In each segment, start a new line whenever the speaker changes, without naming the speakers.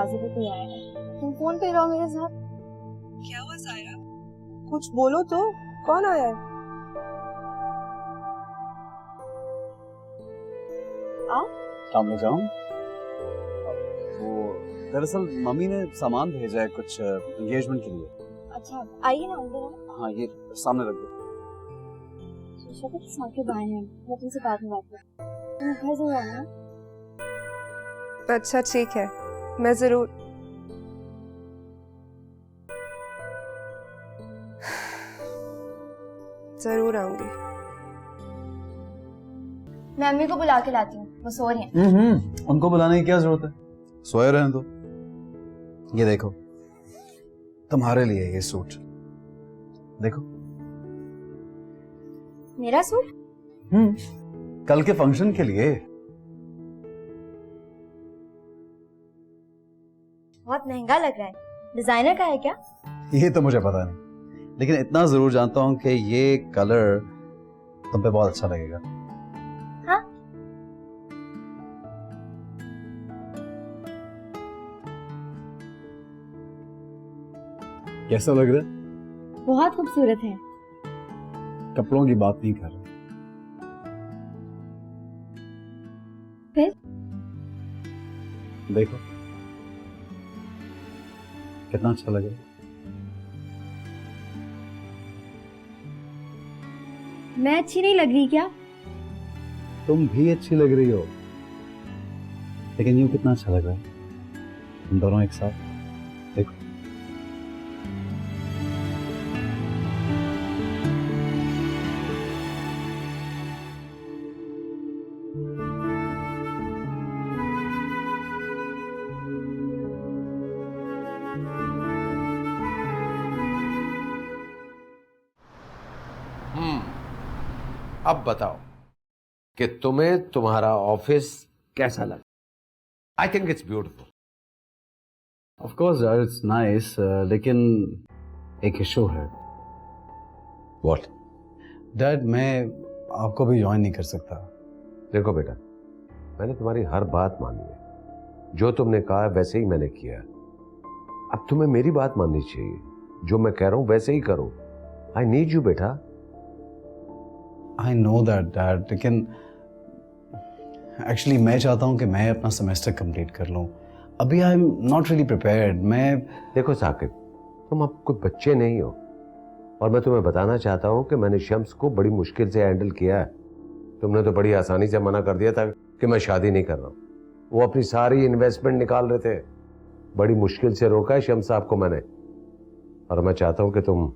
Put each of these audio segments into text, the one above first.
दरवाजे पे कोई आया है। तुम फोन पे रहो मेरे साथ।
क्या हुआ सायरा?
कुछ बोलो तो, कौन आया है?
आओ।
सामने जाऊं? वो दरअसल मम्मी ने सामान भेजा है कुछ एंगेजमेंट के लिए।
अच्छा आइए ना अंदर।
हाँ ये सामने रख दो।
शक्ल साके बाएं हैं, मैं तुमसे बाद में बात करूँ। तुम घर जरूर आना।
अच्छा ठीक है, मैं जरूर। जरूर आऊंगी।
मैं अम्मी को बुला के लाती हूँ, वो सो रही हैं।
उनको बुलाने की क्या जरूरत है, सोए रहने दो। ये देखो तुम्हारे लिए ये सूट देखो।
मेरा सूट?
कल के फंक्शन के लिए।
बहुत महंगा लग रहा है, डिजाइनर का है क्या?
ये तो मुझे पता नहीं, लेकिन इतना जरूर जानता हूँ कि ये कलर तुम पे बहुत अच्छा लगेगा।
हाँ?
कैसा लग रहा है?
बहुत खूबसूरत है।
कपड़ों की बात नहीं कर रहा।
फिर?
देखो कितना अच्छा लगे।
मैं अच्छी नहीं लग रही क्या?
तुम भी अच्छी लग रही हो, लेकिन यूं कितना अच्छा लग रहा है तुम दोनों एक साथ। देखो
अब बताओ कि तुम्हें तुम्हारा ऑफिस कैसा लगा? I think it's beautiful.
Of course यार इट्स नाइस, लेकिन एक इशू है।
व्हाट?
डैड मैं आपको भी ज्वाइन नहीं कर सकता।
देखो बेटा, मैंने तुम्हारी हर बात मानी है, जो तुमने कहा है वैसे ही मैंने किया है। अब तुम्हें मेरी बात माननी चाहिए, जो मैं कह रहा हूं वैसे ही करो। आई नीड यू बेटा।
आई नो दैट डैड, लेकिन एक्चुअली मैं चाहता हूं कि मैं अपना सेमेस्टर कंप्लीट कर लूं। अभी I am not really prepared. मैं
देखो साकिब, तुम अब कोई बच्चे नहीं हो, और मैं तुम्हें बताना चाहता हूं कि मैंने शम्स को बड़ी मुश्किल से हैंडल किया है। तुमने तो बड़ी आसानी से मना कर दिया था कि मैं शादी नहीं कर रहा हूं। वो अपनी सारी इन्वेस्टमेंट निकाल रहे थे, बड़ी मुश्किल से रोका है शम्स साहब को मैंने, और मैं चाहता हूं कि तुम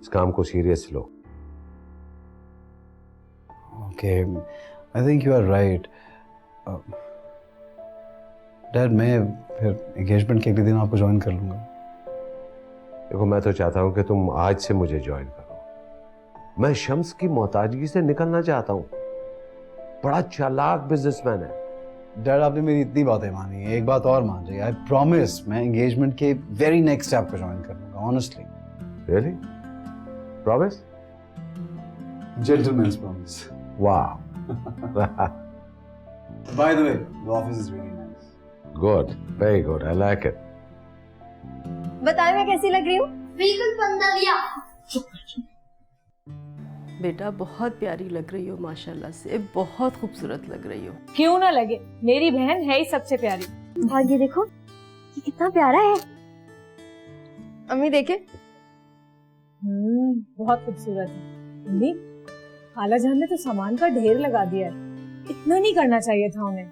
इस काम को सीरियस लो।
Okay, I think you are right dad. मैं फिर एंगेजमेंट के अगले दिन आपको ज्वाइन कर लूंगा।
देखो मैं तो चाहता हूं कि तुम आज से मुझे ज्वाइन करो। मैं शम्स की मोहताजगी से निकलना चाहता हूं। बड़ा चालाक बिजनेसमैन है।
डैड आपने मेरी इतनी बातें मानी है, एक बात और मान जाइए। आई प्रॉमिस मैं एंगेजमेंट के वेरी नेक्स्ट स्टेप पे ज्वाइन कर लूंगा, honestly.
Really? Promise?
Gentleman's promise.
वाह।
By the way the office is really nice.
Good, very good, I like it.
बताए मैं कैसी लग रही हूँ?
बिल्कुल पंद्रह।
बेटा बहुत प्यारी लग रही हो, माशाल्लाह से बहुत खूबसूरत लग रही हो।
क्यों ना लगे, मेरी बहन है ही सबसे प्यारी।
और ये देखो, ये कितना प्यारा है। अम्मी देखे।
बहुत खूबसूरत है। अम्मी, खाला जान ने तो सामान का ढेर लगा दिया है, इतना नहीं करना चाहिए था उन्हें।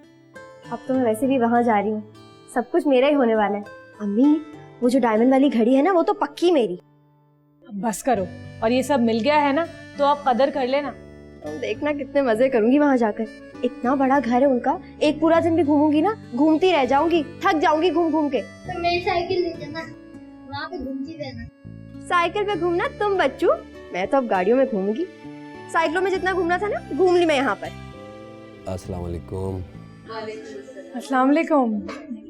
अब तो मैं वैसे भी वहां जा रही हूँ, सब कुछ मेरा ही होने वाला है। अम्मी वो जो डायमंड वाली घड़ी है ना, वो तो पक्की मेरी।
अब बस करो, और ये सब मिल गया है ना तो आप कदर कर लेना।
देखना कितने मजे करूंगी वहां जाकर। इतना बड़ा घर है उनका, एक पूरा दिन भी घूमूंगी ना, घूमती रह जाऊंगी, थक जाऊंगी घूम घूम के।
तो मेरी साइकिल ले जाना, वहाँ पे घूमती रहना।
साइकिल पे घूमना तुम बच्चू, मैं तो अब गाड़ियों में घूमूंगी। साइकिलों में जितना घूमना था ना, घूम ली मैं यहाँ पर।
अस्सलाम वालेकुम।
अस्सलाम वालेकुम,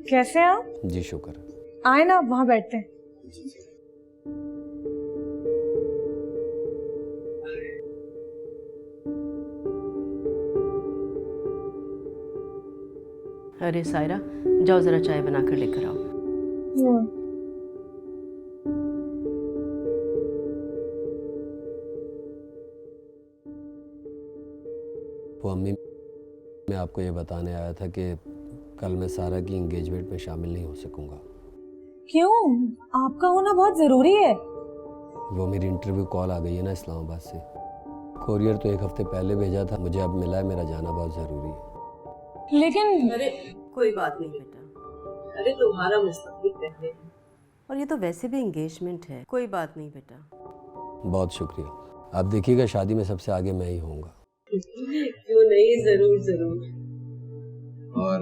कैसे हैं आप?
जी शुक्र।
आए ना, आप वहाँ बैठते हैं।
अरे सायरा, जाओ जरा चाय बना कर लेकर आओ।
वो अम्मी, मैं आपको ये बताने आया था कि कल मैं सारा की एंगेजमेंट में शामिल नहीं हो सकूंगा।
क्यों? आपका होना बहुत जरूरी है।
वो मेरी इंटरव्यू कॉल आ गई है ना इस्लामाबाद से। कोरियर तो 1 हफ्ते पहले भेजा था, मुझे अब मिला है, मेरा जाना बहुत ज़रूरी है।
लेकिन
अरे कोई बात नहीं बेटा,
अरे तुम्हारा मुस्तकबिल पहले।
और ये तो वैसे भी एंगेजमेंट है, कोई बात नहीं बेटा।
बहुत शुक्रिया। आप देखिएगा शादी में सबसे आगे मैं ही होऊंगा।
क्यों नहीं, जरूर जरूर।
और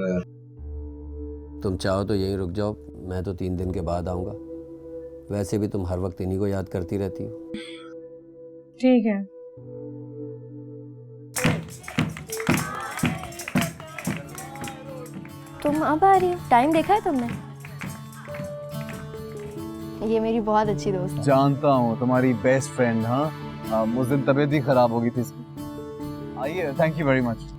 तुम चाहो तो यहीं रुक जाओ, मैं तो 3 दिन के बाद आऊँगा। वैसे भी तुम हर वक्त इन्हीं को याद करती रहती हो।
ठीक है।
तुम अब आ रही हो? टाइम देखा है तुमने? ये मेरी बहुत अच्छी दोस्त है।
जानता हूँ, तुम्हारी बेस्ट फ्रेंड। हाँ, उस दिन तबीयत ही खराब हो गई थी इसकी। आइए, थैंक यू वेरी मच।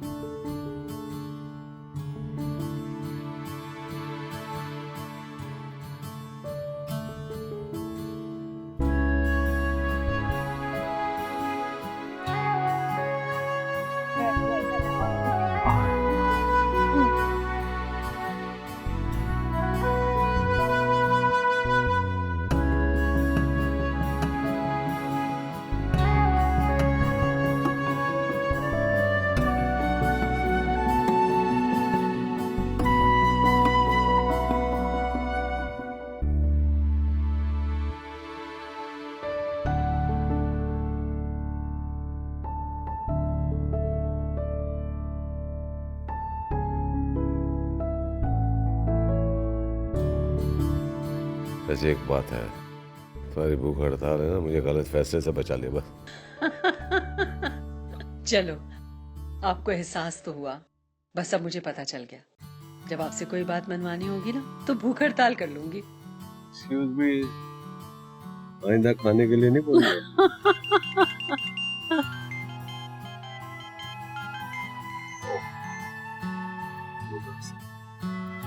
वैसे एक बात है, तुम्हारी भूख हड़ताल है ना, मुझे गलत फैसले से बचा ले बस।
चलो, आपको एहसास तो हुआ। बस अब मुझे पता चल गया, जब आपसे कोई बात मनवानी होगी ना तो भूख हड़ताल कर लूंगी।
एक्सक्यूज मी, आइंदा खाने के लिए नहीं बोल रहे।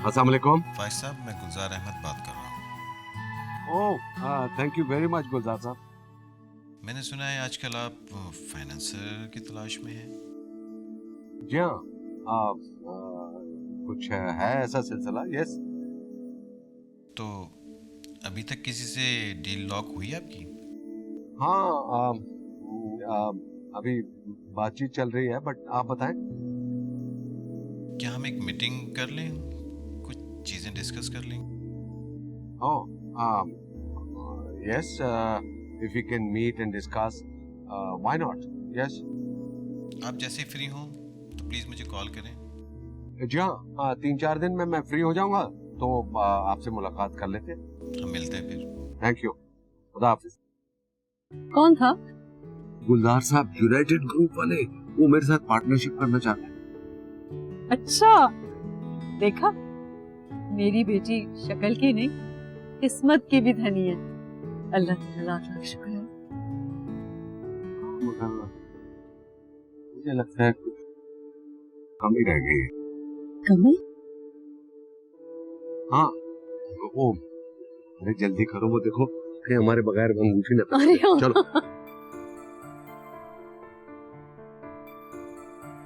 अस्सलाम वालेकुम।
फाइज साहब, मैं गुलजार अहमद बात कर रहा हूँ।
ओह, थैंक यू वेरी मच गुलजार साहब।
मैंने सुना है आजकल आप फाइनेंसर की तलाश में हैं।
जी हाँ, कुछ है ऐसा सिलसिला? यस।
तो अभी तक किसी से डील लॉक हुई आपकी?
हाँ, अभी बातचीत चल रही है, बट आप बताएं।
क्या हम एक मीटिंग कर लें, कुछ चीजें डिस्कस कर लें?
Yes, if we can meet and discuss, why not? Yes.
आप जैसे फ्री हो तो प्लीज मुझे कॉल करें।
जी हाँ, 3-4 दिन में मैं फ्री हो जाऊंगा, तो आपसे मुलाकात कर लेते हैं।
हम मिलते हैं फिर।
थैंक यू, खुदा हाफिज।
कौन था?
गुलजार साहब, यूनाइटेड ग्रुप वाले, वो मेरे साथ पार्टनरशिप करना चाहते हैं।
अच्छा, देखा, मेरी बेटी शक्ल की नहीं, किस्मत की भी धनी है। अल्लाह ताला लाख लाख शुक्र है।
मगर मुझे लगता है कुछ कमी रह गई है।
कमी?
हाँ, वो अरे जल्दी करो, वो देखो कि हमारे बगैर अंगूठी न
अरे
पकड़े। चलो।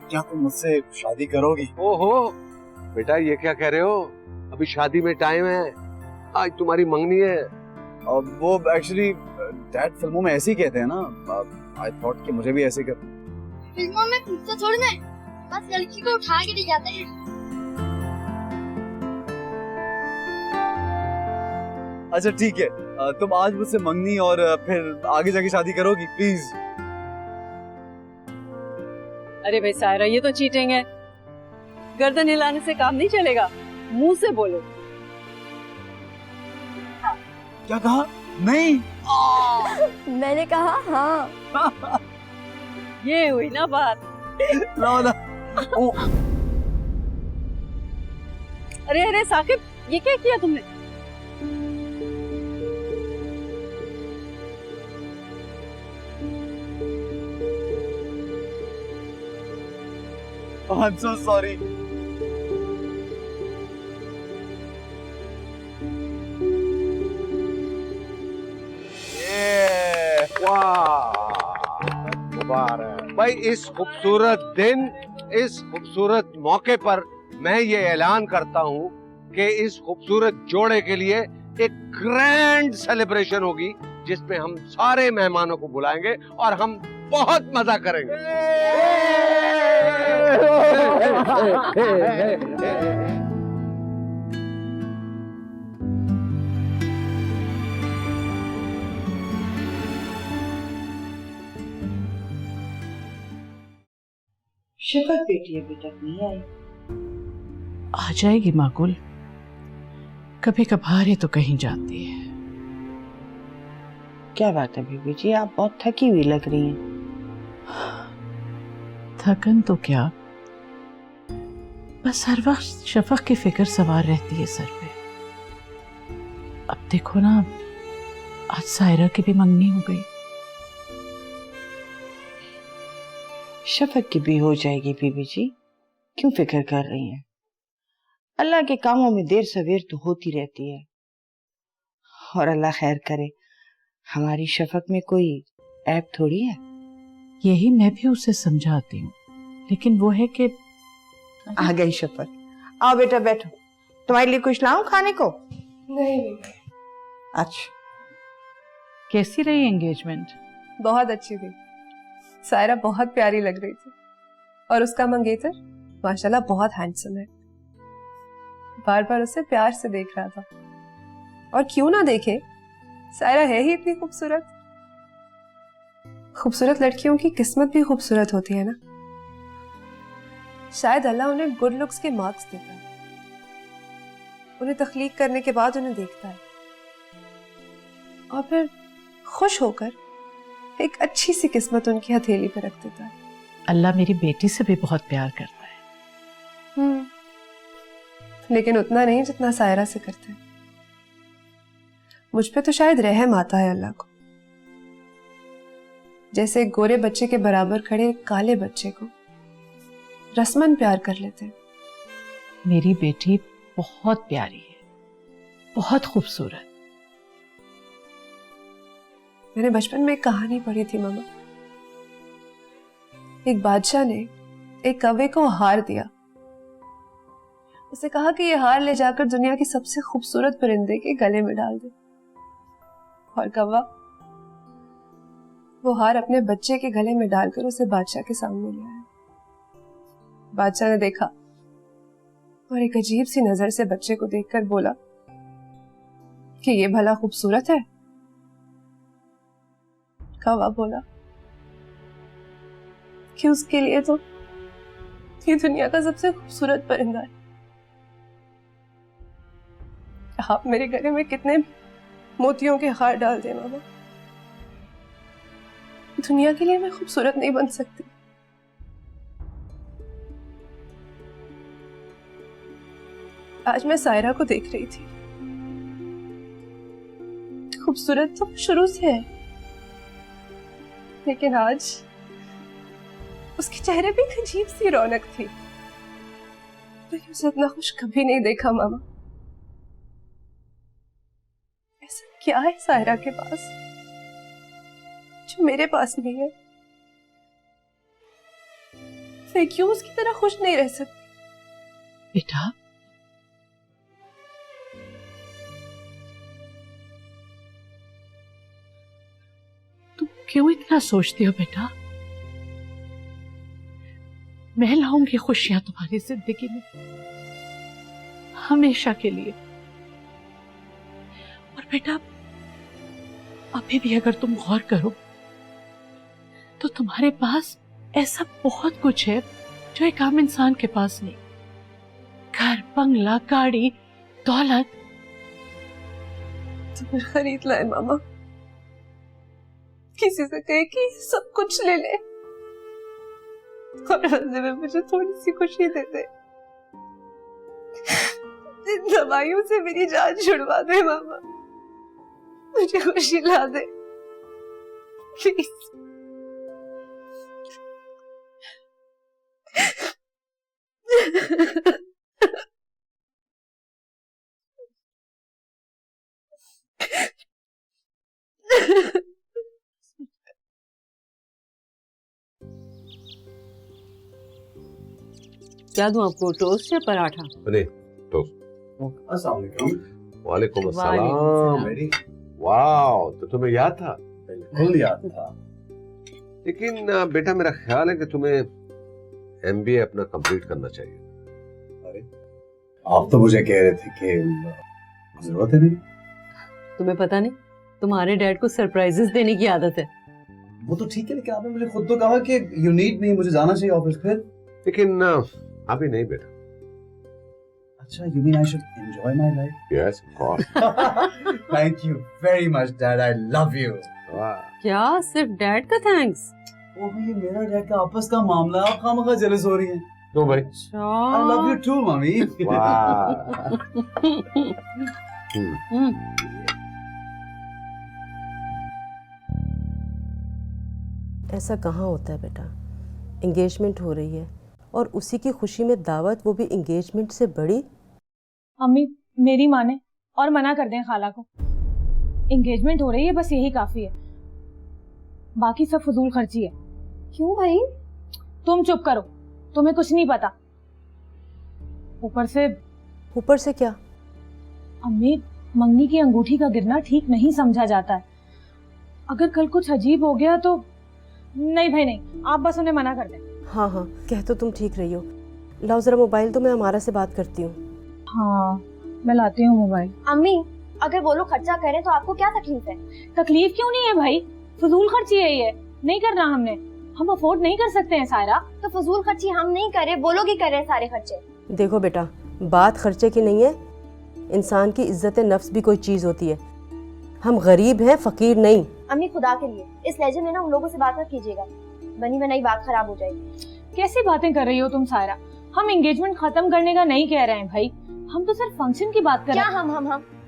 क्या तुम मुझसे शादी करोगी?
ओहो बेटा, ये क्या कह रहे हो? अभी शादी में टाइम है, आज तुम्हारी मंगनी है।
वो एक्चुअली डैड फिल्मों में ऐसे ही कहते हैं ना। आई थॉट कि मुझे भी ऐसे कर।
फिल्मों में पूछता थोड़ी ना, बस लड़की को उठा के ले जाते हैं।
अच्छा ठीक है, तुम आज मुझसे मंगनी और फिर आगे जाके शादी करोगी, प्लीज।
अरे भाई सायरा, ये तो चीटिंग है। गर्दन हिलाने से काम नहीं चलेगा, मुंह से बोलो।
क्या कहा? नहीं।
मैंने कहा हाँ।
ये हुई ना बात।
लाओ ना।
अरे अरे साकिब, ये क्या किया तुमने?
I'm so sorry.
भाई इस खूबसूरत दिन, इस खूबसूरत मौके पर मैं ये ऐलान करता हूँ कि इस खूबसूरत जोड़े के लिए एक ग्रैंड सेलिब्रेशन होगी, जिसमें हम सारे मेहमानों को बुलाएंगे और हम बहुत मजा करेंगे।
शफक बेटी अभी तक नहीं आई।
आ जाएगी माकुल, कभी कभार ही तो कहीं जाती है।
क्या बात है बीबी जी, आप बहुत थकी हुई लग रही हैं।
थकन तो क्या, बस हर वक्त शफक की फिक्र सवार रहती है सर पे। अब देखो ना, आज सायरा की भी मंगनी हो गई।
शफक की भी हो जाएगी बीबी जी, क्यों फिक्र कर रही हैं? अल्लाह के कामों में देर सवेर तो होती रहती है। और अल्लाह खैर करे, हमारी शफक में कोई ऐब थोड़ी है।
यही मैं भी उसे समझाती हूँ, लेकिन वो है कि
आ गई शफक। आओ बेटा बैठो, तुम्हारे लिए कुछ लाऊं खाने को?
नहीं,
अच्छा,
कैसी रही एंगेजमेंट?
बहुत अच्छी थी। सायरा बहुत प्यारी लग रही थी और उसका मंगेतर माशाल्लाह बहुत हैंडसम है। बार बार उसे प्यार से देख रहा था, और क्यों ना देखे, सायरा है ही इतनी खूबसूरत। खूबसूरत लड़कियों की किस्मत भी खूबसूरत होती है ना। शायद अल्लाह उन्हें गुड लुक्स के मार्क्स देता है, उन्हें तख्लीक करने के बाद उन्हें देखता है और फिर खुश होकर एक अच्छी सी किस्मत उनकी हथेली पर रख देता है।
अल्लाह मेरी बेटी से भी बहुत प्यार करता है।
लेकिन उतना नहीं जितना सायरा से करते हैं। मुझ पे तो शायद रहम आता है अल्लाह को, जैसे एक गोरे बच्चे के बराबर खड़े एक काले बच्चे को रस्मन प्यार कर लेते हैं।
मेरी बेटी बहुत प्यारी है, बहुत खूबसूरत।
मैंने बचपन में एक कहानी पढ़ी थी मामा। एक बादशाह ने एक कौवे को हार दिया। उसे कहा कि ये हार ले जाकर दुनिया की सबसे खूबसूरत परिंदे के गले में डाल दे। और कौवा वो हार अपने बच्चे के गले में डालकर उसे बादशाह के सामने ले आया। बादशाह ने देखा और एक अजीब सी नजर से बच्चे को देखकर बोला कि ये भला खूबसूरत है? कौवा बोला कि उसके लिए तो ये दुनिया का सबसे खूबसूरत परिंदा है। आप मेरे गले में कितने मोतियों के हार डाल दे मामा, दुनिया के लिए मैं खूबसूरत नहीं बन सकती। आज मैं सायरा को देख रही थी। खूबसूरत तो शुरू से है, लेकिन आज उसके चेहरे पे एक अजीब सी रौनक थी। मैंने उसे इतना खुश कभी नहीं देखा मामा। ऐसा क्या है सायरा के पास जो मेरे पास नहीं है? मैं क्यों उसकी तरह खुश नहीं रह सकती?
बेटा, तुम क्यों इतना सोचती हो बेटा? मैं लाऊंगी खुशियां तुम्हारी जिंदगी में हमेशा के लिए। और बेटा, अभी भी अगर तुम गौर करो तो तुम्हारे पास ऐसा बहुत कुछ है जो एक आम इंसान के पास नहीं। घर, बंगला, गाड़ी, दौलत।
तो खरीद लाए मामा, किसी से कहे कि सब कुछ ले ले और बदले में मुझे थोड़ी सी खुशी दे दे। इन दवाइयों से मेरी जान छुड़वा दे मामा, मुझे खुशी ला दे प्लीज।
क्या दूं आपको, टोस्ट या पराठा?
नहीं तो
अस्सलाम वालेकुम।
वालेकुम
वालेकुम
अस्सलाम। वाह, तो तुम्हें याद था?
बिल्कुल याद था।
लेकिन बेटा मेरा ख्याल है कि तुम्हें एमबीए अपना कंप्लीट करना चाहिए।
अरे आप तो मुझे कह रहे थे कि जरूरत है नहीं।
तुम्हें पता नहीं, तुम्हारे डैड को सरप्राइजेस देने की आदत है।
वो तो ठीक है, लेकिन आपने मुझे खुद तो कहा कि यू नीड मी, मुझे जाना चाहिए ऑफिस। फिर
लेकिन अभी नहीं बेटा।
अच्छा, you mean I should enjoy my life?
Yes of course.
Thank you very much dad, I love you.
क्या सिर्फ डैड का थैंक्स?
ओह, ये मेरा डैड का आपस का मामला, आप खामखा जेलस हो रही हैं।
क्यों भाई?
I love you too mummy.
ऐसा कहाँ होता है बेटा, एंगेजमेंट हो रही है और उसी की खुशी में दावत, वो भी एंगेजमेंट से बड़ी।
अम्मी मेरी माने और मना कर दें खाला को, एंगेजमेंट हो रही है बस यही काफी है, बाकी सब फजूल खर्ची है।
क्यों भाई?
तुम चुप करो, तुम्हें कुछ नहीं पता। ऊपर से
क्या?
अम्मी, मंगनी की अंगूठी का गिरना ठीक नहीं समझा जाता है। अगर कल कुछ अजीब हो गया तो। नहीं भाई नहीं, आप बस उन्हें मना कर दें।
हाँ हाँ, कह तो तुम ठीक रही हो। लाओ जरा मोबाइल, तो मैं हमारा से बात करती हूँ।
हाँ मैं लाती हूँ मोबाइल।
अम्मी, अगर वो लोग खर्चा करें तो आपको क्या तकलीफ है?
तकलीफ क्यों नहीं है भाई, फजूल खर्ची है ये, नहीं करना हमने, हम अफोर्ड नहीं कर सकते हैं सायरा।
तो फजूल खर्ची हम नहीं करे, वो लोग ही कर रहे हैं सारे खर्चे।
देखो बेटा, बात खर्चे की नहीं है, इंसान की इज्जत नफ्स भी कोई चीज होती है। हम गरीब हैं, फकीर नहीं।
अम्मी खुदा के लिए इस लहजे में ना उन लोगों से बात मत कीजिएगा, बनी बनाई बात खराब हो जाएगी।
कैसी बातें कर रही हो तुम सायरा, हम एंगेजमेंट खत्म करने का नहीं कह रहे हैं भाई, हम तो सिर्फ फंक्शन की बात कर रहे हैं।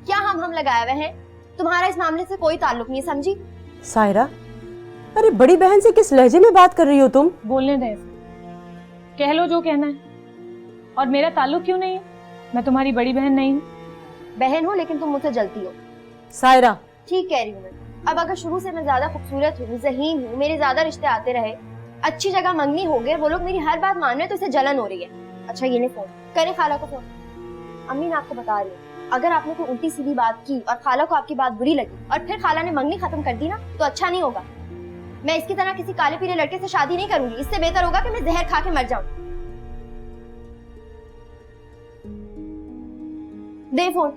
क्या हम लगाए हुए हैं? तुम्हारा इस मामले से कोई ताल्लुक नहीं है, समझी?
सायरा, अरे बड़ी बहन से किस लहजे में बात कर रही हो तुम?
बोलने दे, कह लो जो कहना है। और मेरा ताल्लुक क्यों नहीं है? मैं तुम्हारी बड़ी बहन नहीं हूँ।
बहन हो लेकिन तुम मुझसे जलती हो।
सायरा
ठीक कह रही हूँ मैं। अब अगर शुरू से मैं ज्यादा खूबसूरत हूँ, ज़हीन हूँ, मेरे ज्यादा रिश्ते आते रहे, अच्छी जगह मंगनी हो गए, वो लोग मेरी हर बात मान रहे, तो इसे जलन हो रही है। अच्छा ये नहीं, फोन करें खाला को फोन। अम्मी मैं आपको बता रही हूँ, अगर आपने कोई उल्टी सीधी बात की और खाला को आपकी बात बुरी लगी और फिर खाला ने मंगनी खत्म कर दी ना, तो अच्छा नहीं होगा। मैं इसकी तरह किसी काले पीले लड़के से शादी नहीं करूंगी, इससे बेहतर होगा कि मैं जहर खा के मर जाऊं। दे फोन,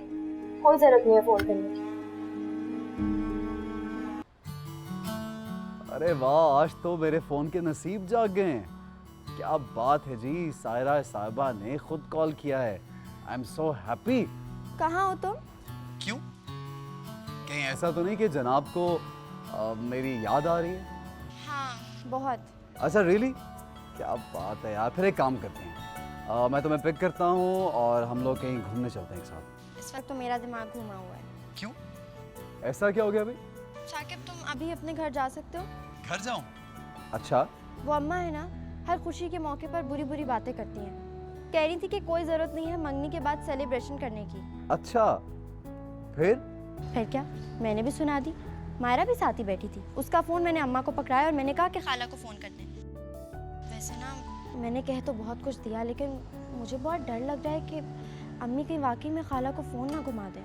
कोई जरूरत नहीं है फोन करने की।
अरे वाह, आज तो मेरे फोन के नसीब जाग गए हैं। क्या बात है जी, सायरा साहिबा ने खुद कॉल किया है। I am so happy.
कहाँ हो तुम?
क्यों, कहीं ऐसा तो नहीं कि जनाब को मेरी याद आ रही है?
हाँ बहुत।
अच्छा रियली, क्या बात है यार। फिर एक काम करते हैं, मैं तुम्हें पिक करता हूँ और हम लोग कहीं घूमने चलते हैं एक साथ।
इस वक्त तो मेरा दिमाग घूमा हुआ है।
क्यों, ऐसा क्या हो गया भाई?
शाकिब तुम अभी अपने घर जा सकते हो?
घर जाऊँ? अच्छा,
वो अम्मा है ना, हर खुशी के मौके पर बुरी बुरी बातें करती हैं। कह रही थी कि कोई जरूरत नहीं है मंगनी के बाद सेलिब्रेशन करने की।
अच्छा फिर
क्या, मैंने भी सुना दी। मायरा भी साथ ही बैठी थी, उसका फोन मैंने अम्मा को पकड़ाया और मैंने कहा कि खाला को फोन कर दे। वैसे ना मैंने कह तो बहुत कुछ दिया, लेकिन मुझे बहुत डर लग रहा है कि अम्मी कहीं वाकई में खाला को फोन ना घुमा दे।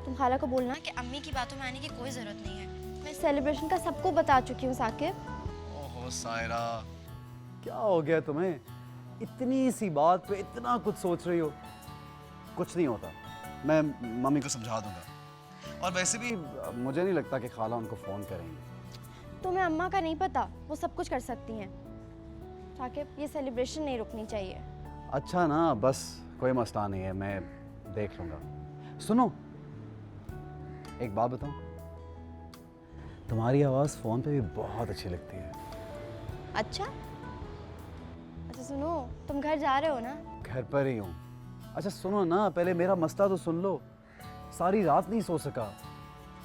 तुम खाला को बोलना कि अम्मी की बातों में आने की कोई जरूरत नहीं है, मैं सेलिब्रेशन का सबको बता चुकी हूँ। साकिब,
ओहो सायरा, क्या हो गया तुम्हें? इतनी सी बात पे इतना कुछ सोच रही हो। कुछ नहीं होता, मैं मम्मी को समझा दूंगा। और वैसे भी मुझे नहीं लगता कि खाला उनको फोन करेंगे।
तुम्हें अम्मा का नहीं पता, वो सब कुछ कर सकती हैं। साकिब, ये सेलिब्रेशन नहीं रुकनी चाहिए।
अच्छा ना, बस कोई मसला नहीं है, मैं देख लूंगा। सुनो, एक बात बताऊं, तुम्हारी आवाज़ फ़ोन पे भी बहुत अच्छी लगती है।
अच्छा सुनो, तुम घर जा रहे हो ना?
घर पर ही हूँ। अच्छा सुनो ना, पहले मेरा मसला तो सुन लो। सारी रात नहीं सो सका,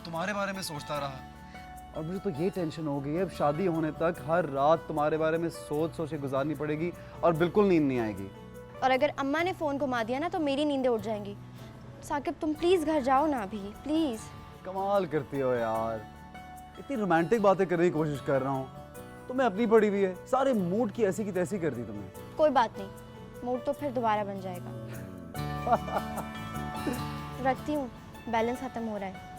तुम्हारे बारे में सोचता रहा और मुझे तो ये टेंशन हो गई है, अब शादी होने तक हर रात तुम्हारे बारे में सोच सोच के गुजारनी पड़ेगी और बिल्कुल नींद नहीं आएगी।
और अगर अम्मा ने फ़ोन घुमा दिया ना तो मेरी नींदें उड़ जाएंगी। साकिब तुम प्लीज़ घर जाओ ना अभी, प्लीज़।
कमाल करती हो यार, इतनी रोमांटिक बातें करने की कोशिश कर रहा हूँ, तुम्हें अपनी पड़ी हुई है, सारे मूड की ऐसी की तैसी कर दी तुमने।
कोई बात नहीं, मूड तो फिर दोबारा बन जाएगा। रखती हूँ, बैलेंस खत्म हो रहा है।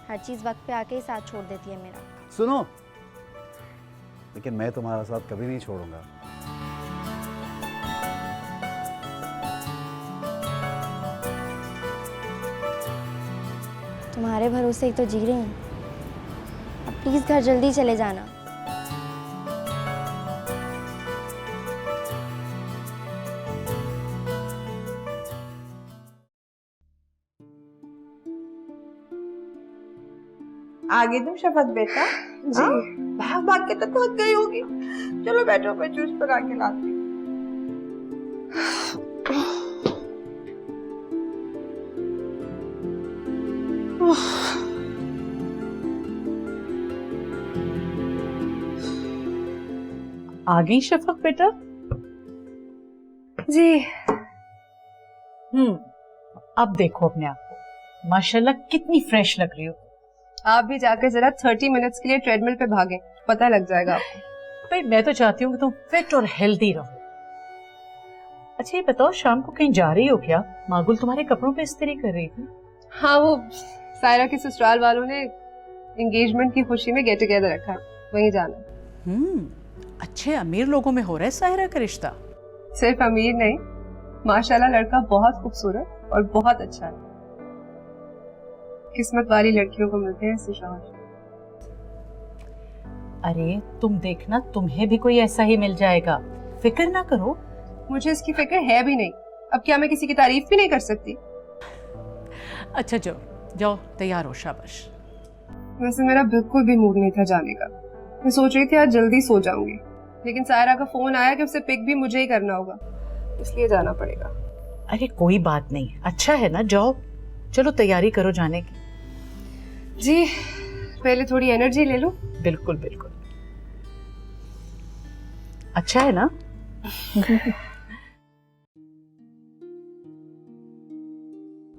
हर चीज वक्त पे आके ही साथ छोड़ देती है मेरा।
सुनो, लेकिन मैं तुम्हारा साथ कभी नहीं छोड़ूंगा।
तुम्हारे भरोसे ही तो जी रही हूँ। अब प्लीज घर जल्दी चले जाना।
आ गई तुम शफक बेटा? जी। भाग भाग के तो थक गई होगी। चलो बैठो, मैं जूस बना के लाती हूँ।
आ गई शफक बेटा?
जी।
अब देखो अपने आप को, माशाल्लाह कितनी फ्रेश लग रही हो।
आप भी जाकर जरा 30 मिनट्स के लिए ट्रेडमिल पे भागें, पता लग जाएगा आपको।
भाई मैं तो चाहती हूँ कि तुम फिट और हेल्दी रहो। अच्छा ये बताओ, शाम को कहीं जा रही हो क्या? मागुल तुम्हारे कपड़ों पे इस्त्री कर रही थी।
हाँ, वो सायरा के ससुराल वालों ने एंगेजमेंट की खुशी में गेट टुगेदर रखा, वहीं जाना।
अच्छे अमीर लोगों में हो रहा है सायरा का रिश्ता।
सिर्फ अमीर नहीं, माशाल्लाह लड़का बहुत खूबसूरत और बहुत अच्छा है। किस्मत वाली लड़कियों को मिलते हैं ऐसे शौहर।
अरे तुम देखना, तुम्हें भी कोई ऐसा ही मिल जाएगा, फिक्र ना करो।
मुझे इसकी फिक्र है भी नहीं। अब क्या मैं किसी की तारीफ भी नहीं कर सकती?
अच्छा जाओ जाओ, तैयार हो, शाबाश।
वैसे मेरा बिल्कुल भी मूड नहीं था जाने का। मैं सोच रही थी आज जल्दी सो जाऊंगी, लेकिन सायरा का फोन आया कि उसे पिक भी मुझे ही करना होगा, इसलिए जाना पड़ेगा।
अरे कोई बात नहीं, अच्छा है ना, जाओ। चलो तैयारी करो जाने की।
जी, पहले थोड़ी एनर्जी ले लूं।
बिल्कुल बिल्कुल, अच्छा है ना?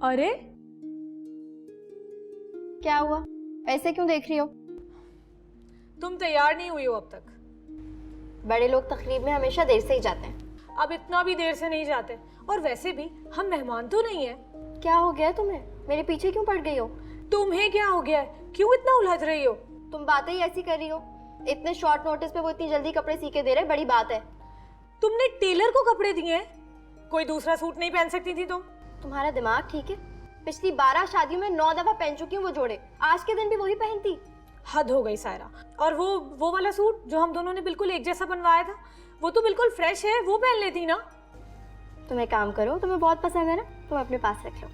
अरे
क्या हुआ? ऐसे क्यों देख रही हो?
तुम तैयार नहीं हुई हो अब तक?
बड़े लोग तकरीब में हमेशा देर से ही जाते हैं।
अब इतना भी देर से नहीं जाते, और वैसे भी हम मेहमान तो नहीं है।
क्या हो गया तुम्हें? मेरे पीछे क्यों पड़ गई हो?
तुम्हें क्या हो गया है? क्यों इतना उलझ रही हो?
तुम बातें ही ऐसी कर रही हो। इतने शॉर्ट नोटिस पे वो इतनी जल्दी कपड़े सी के दे रहे, बड़ी बात है।
तुमने टेलर को कपड़े दिए हैं? कोई दूसरा सूट नहीं पहन सकती थी तुम?
तुम्हारा दिमाग ठीक है? पिछली 12 शादियों में 9 दफा पहन चुकी हूँ वो जोड़े, आज के दिन भी वही पहनती।
हद हो गई सायरा। और वो वाला सूट जो हम दोनों ने बिल्कुल एक जैसा बनवाया था, वो तो बिल्कुल फ्रेश है, वो पहन लेती ना।
तुम एक काम करो, तुम्हें बहुत पसंद है ना, तुम अपने पास रख लो।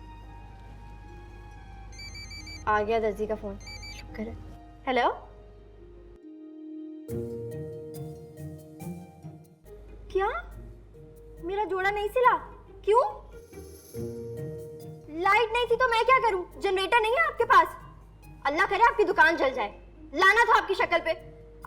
आ गया दर्जी का फोन, शुक्र है। हेलो, क्या मेरा जोड़ा नहीं सिला? क्यों? लाइट नहीं थी तो मैं क्या करूं? जनरेटर नहीं है आपके पास? अल्लाह करे आपकी दुकान जल जाए। लाना था आपकी शक्ल पे।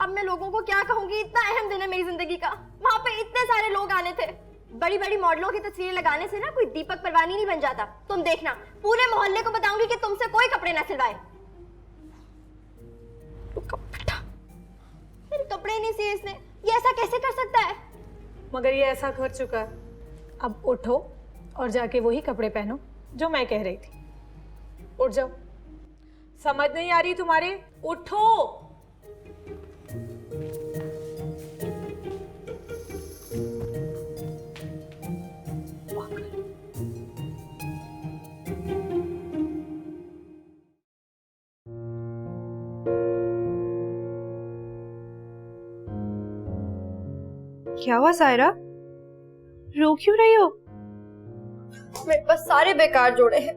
अब मैं लोगों को क्या कहूंगी? इतना अहम दिन है मेरी जिंदगी का, वहां पे इतने सारे लोग आने थे। बड़ी बड़ी मॉडलों की तस्वीरें लगाने से ना कोई दीपक परवानी नहीं बन जाता। तुम देखना, पूरे मोहल्ले को बताऊंगी कि तुमसे कोई कपड़े ना सिलवाए। मेरे कपड़े नहीं सिए इसने, ये ऐसा कैसे कर सकता है?
मगर ये ऐसा कर चुका है। अब उठो और जाके वही कपड़े पहनो जो मैं कह रही थी। उठ जाओ। समझ नहीं आ रही तुम्हारे? उठो।
क्या हुआ सायरा? रो क्यों रही हो?
मेरे पास सारे बेकार जोड़े हैं,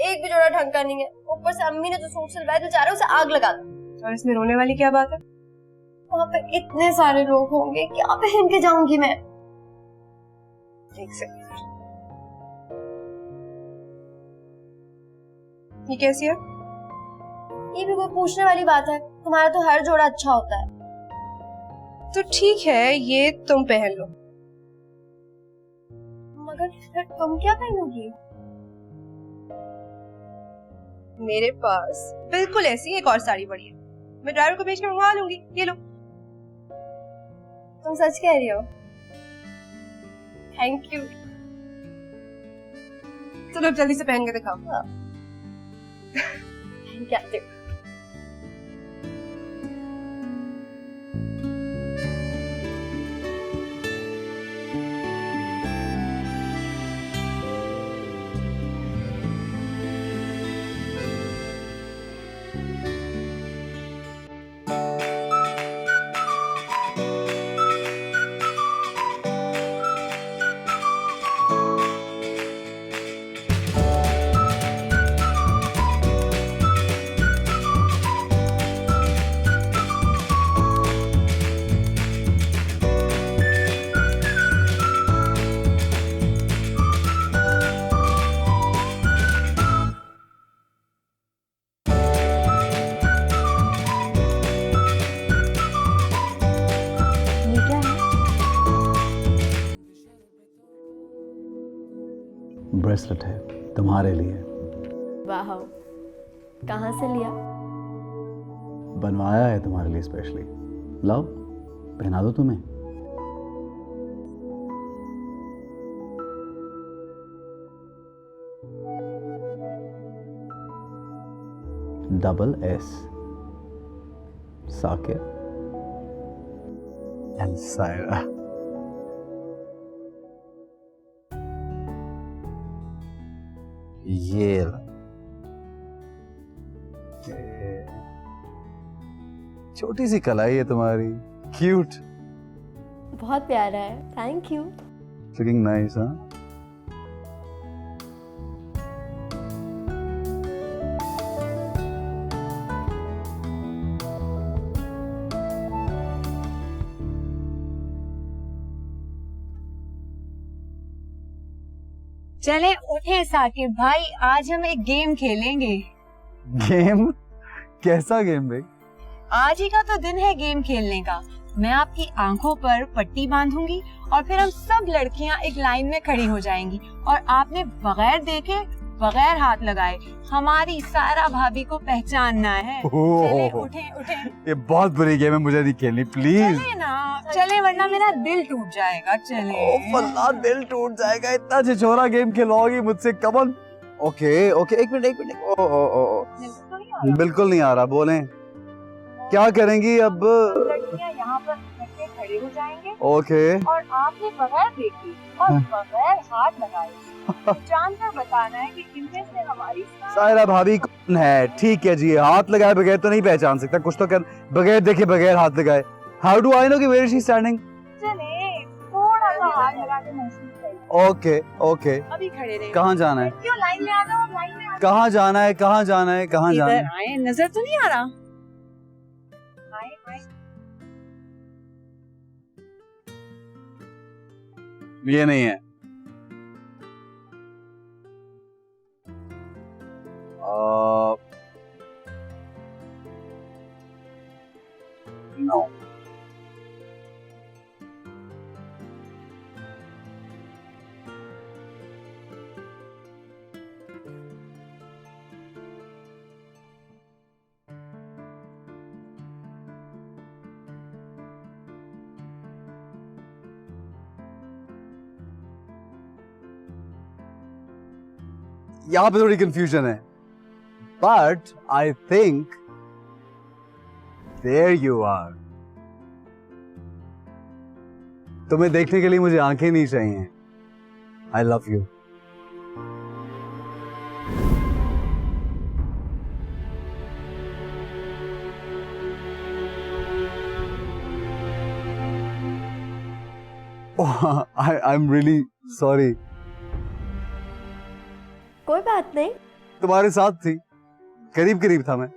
एक भी जोड़ा ढंग का नहीं है। ऊपर से अम्मी ने जो सूट सिलवाया जो चाह रहा है उसे आग लगा दो।
और इसमें रोने वाली क्या बात है?
वहाँ पे इतने सारे लोग होंगे, क्या पहन के जाऊंगी मैं?
एक सेकंड, ये कैसी है?
ये भी कोई पूछने वाली बात है? तुम्हारा तो हर जोड़ा अच्छा होता है।
तो ठीक है, ये तुम पहन लो।
मगर फिर तुम क्या पहनोगी?
मेरे पास बिल्कुल ऐसी एक और साड़ी पड़ी है, मैं ड्राइवर को भेज के मंगवा लूंगी। ये लो।
तुम सच कह रही हो? Thank you.
चलो अब जल्दी से पहन के दिखाओ।
क्या देखो ये क्या है?
ब्रेसलेट है तुम्हारे लिए,
वाह, कहाँ से लिया?
बनवाया है तुम्हारे लिए स्पेशली। लाओ पहना दो तुम्हें। SS Sakir and Saira. ये छोटी सी कलाई है तुम्हारी, क्यूट,
बहुत प्यारा है, थैंक यू।
Looking nice. हाँ
चले उठे साकिब भाई, आज हम एक गेम खेलेंगे।
गेम? कैसा गेम भाई?
आज ही का तो दिन है गेम खेलने का। मैं आपकी आंखों पर पट्टी बांधूंगी और फिर हम सब लड़कियां एक लाइन में खड़ी हो जाएंगी और आपने बगैर देखे, बगैर हाथ लगाए हमारी सारा भाभी को पहचानना है। चले उठे उठे।
ये बहुत बुरी गेम है, मुझे नहीं खेलनी, प्लीज।
चले ना, चले वरना मेरा दिल टूट जाएगा। चले।
ओ फल्ला, दिल टूट जाएगा, इतना छिछोरा गेम खिलवाओगी मुझसे? कमन। ओके ओके, एक मिनट। ओ बिल्कुल नहीं आ रहा, बोलें क्या करेंगी अब?
लड़कियां यहाँ पर इकट्ठे खड़े हो जाएंगे।
ओके।
और आपने बगैर देखी और बगैर हाथ लगाए जानकर बताना है कि इनमें से हमारी
सायरा भाभी कौन है। ठीक है जी, हाथ लगाए बगैर तो नहीं पहचान सकता, कुछ तो कर, बगैर देखे बगैर हाथ लगाए। हाउ डू आई नो कि वेयर इज शी स्टैंडिंग?
चले थोड़ा सा हाथ लगा के महसूस करिए।
Okay okay.
अभी खड़े रहे।
कहाँ जाना है?
क्यों लाइन में आ जाओ, लाइन में।
कहाँ जाना है? कहाँ जाना है? कहाँ जाना है?
इधर आए, नजर तो नहीं आ रहा? आए।
ये नहीं है। No. यहाँ पे थोड़ी कंफ्यूजन है, but I think there you are. तुम्हें देखने के लिए मुझे आंखें नहीं चाहिए। I love you. I am really sorry.
कोई बात नहीं।
तुम्हारे साथ थी, करीब करीब था मैं।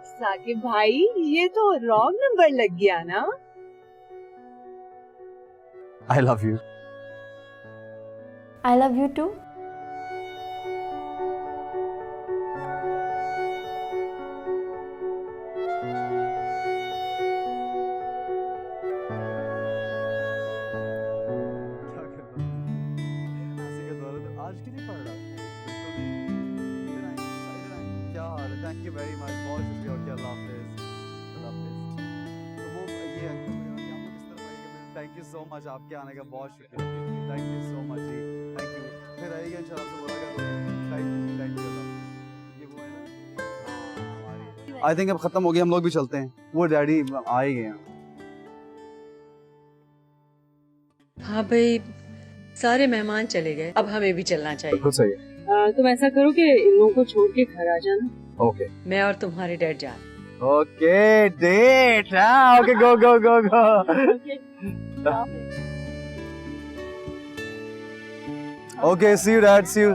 साकिब भाई, ये तो रॉन्ग नंबर लग गया ना।
I love you.
I love you too.
Thank you very much. बहुत शुक्रिया। अल्लाह हाफिज़। अल्लाह हाफिज़। तो वो ये अंकल, आप लोग इस तरफ आइएगा, थैंक यू सो मच, आपके आने का बहुत शुक्रिया। Thank you so much ji, thank you. फिर आइएगा इंशाल्लाह, से मुलाकात होगी। Thank you. ये वो है ना, आई थिंक अब खत्म हो गया, हम लोग भी चलते हैं। वो डैडी आ ही गए हैं।
हाँ भाई, सारे मेहमान चले गए, अब हमें भी चलना चाहिए।
बिल्कुल सही है।
तुम ऐसा करो कि इन लोगों को छोड़ के घर आ जाना।
ओके
मैं और तुम्हारे डैड जा रहे हैं।
Okay, date. हाँ okay, go go go go. Okay, see you dad, see you.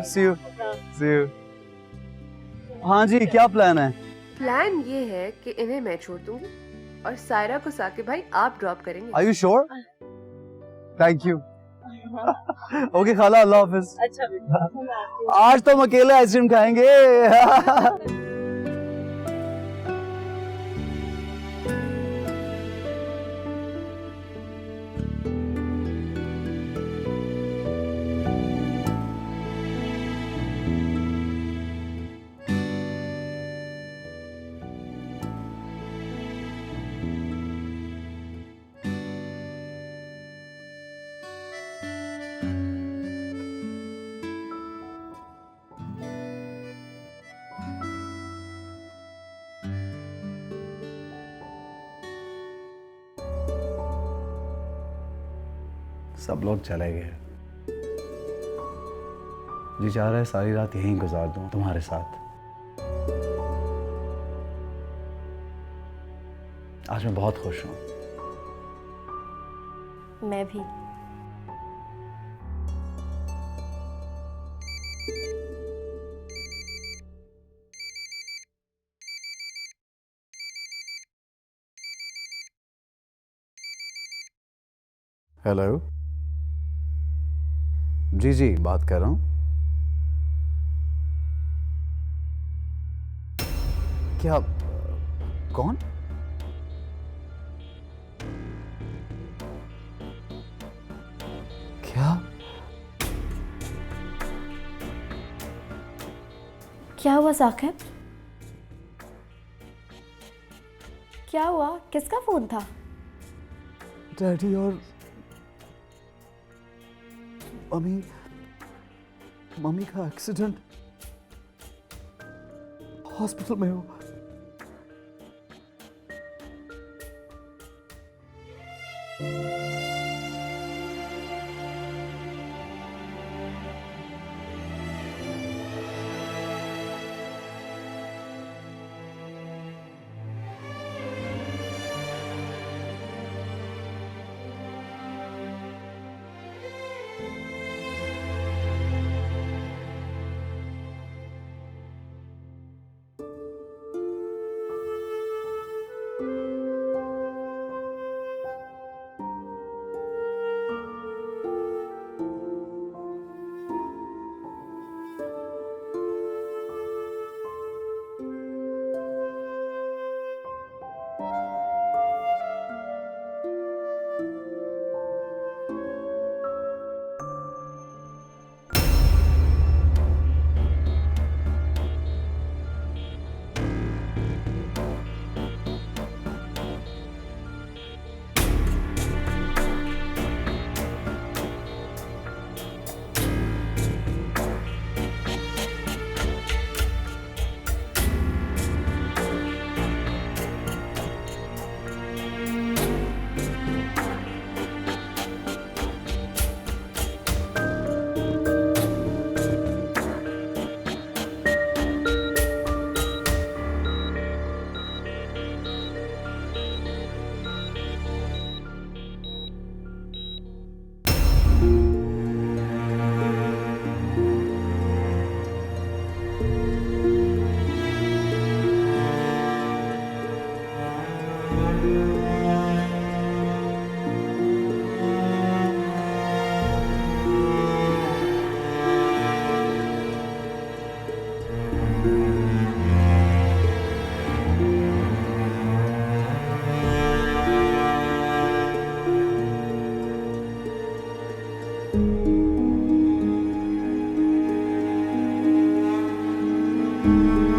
हाँ जी, क्या प्लान है?
प्लान ये है कि इन्हें मैं छोड़ दूंगी और सायरा को साकिब भाई आप ड्रॉप करेंगे।
Are you sure? Thank you. Okay खाला, अल्लाह हाफिज।
अच्छा
आज तो हम अकेले आइसक्रीम खाएंगे। सब लोग चले गए, जी चाह रहा है सारी रात यहीं गुजार दूं तुम्हारे साथ। आज मैं बहुत खुश हूं।
मैं भी।
हेलो जी बात कर रहा हूँ। क्या? कौन?
क्या हुआ साकिब? क्या हुआ? किसका फोन था?
डैडी और मम्मी का एक्सीडेंट, हॉस्पिटल में हो।
Thank you.